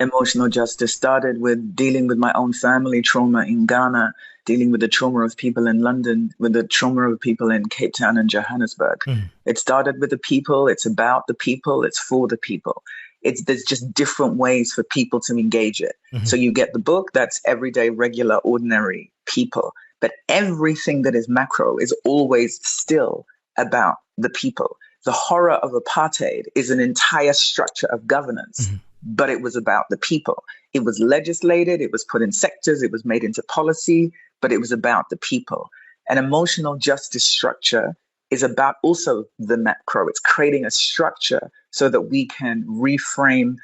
Emotional justice started with dealing with my own family trauma in Ghana, dealing with the trauma of people in London, with the trauma of people in Cape Town and Johannesburg. Mm. It started with the people, it's about the people, it's for the people. There's just different ways for people to engage it. Mhm. So you get the book, that's everyday, regular, ordinary people. But everything that is macro is always still about the people. The horror of apartheid is an entire structure of governance, Mhm. but it was about the people. It was legislated, it was put in sectors, it was made into policy, but it was about the people. An emotional justice structure is about also the macro. It's creating a structure so that we can reframe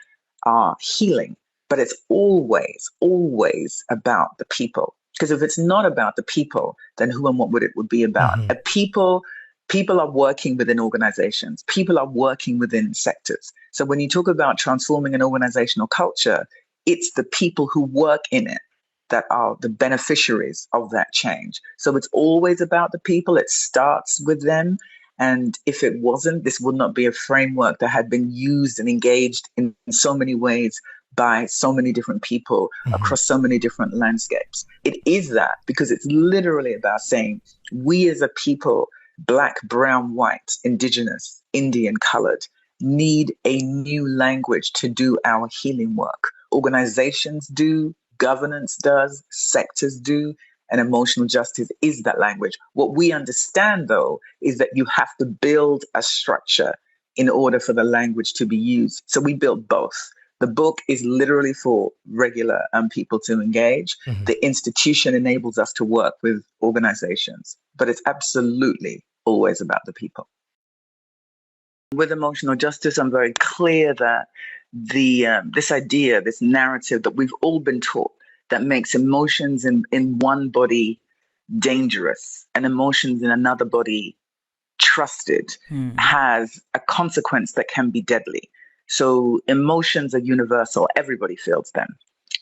our healing. But it's always, always about the people. Because if it's not about the people, then who and what would it would be about? Mhm. People are working within organizations. People are working within sectors. So when you talk about transforming an organizational culture, it's the people who work in it that are the beneficiaries of that change. So it's always about the people. It starts with them. And if it wasn't, this would not be a framework that had been used and engaged in so many ways by so many different people Mhm. across so many different landscapes. It is that because it's literally about saying we as a people, Black, brown, white, indigenous, Indian, colored, need a new language to do our healing work. Organizations do, governance does, sectors do, and emotional justice is that language. What we understand, though, is that you have to build a structure in order for the language to be used. So we built both. The book is literally for regular people to engage. Mhm. The institution enables us to work with organizations, but it's absolutely always about the people. With emotional justice, I'm very clear that this idea, this narrative that we've all been taught that makes emotions in one body dangerous and emotions in another body trusted Mm. has a consequence that can be deadly. So emotions are universal. Everybody feels them.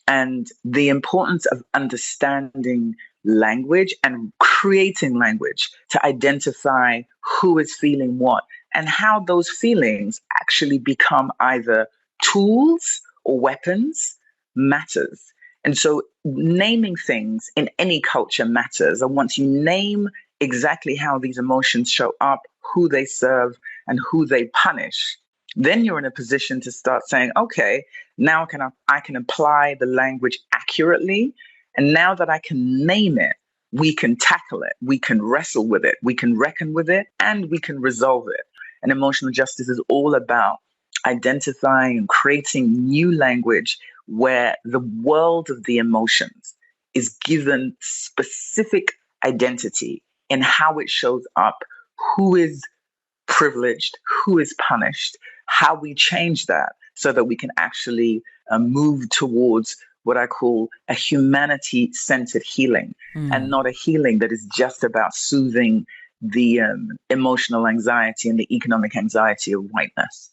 And the importance of understanding language and creating language to identify who is feeling what and how those feelings actually become either tools or weapons matters. And so naming things in any culture matters. And once you name exactly how these emotions show up, who they serve, and who they punish, then you're in a position to start saying, okay, now I can apply the language accurately. And now that I can name it, we can tackle it, we can wrestle with it, we can reckon with it, and we can resolve it. And emotional justice is all about identifying and creating new language where the world of the emotions is given specific identity in how it shows up, who is privileged, who is punished, how we change that so that we can actually move towards what I call a humanity centered healing and Mm. not a healing that is just about soothing the emotional anxiety and the economic anxiety of whiteness.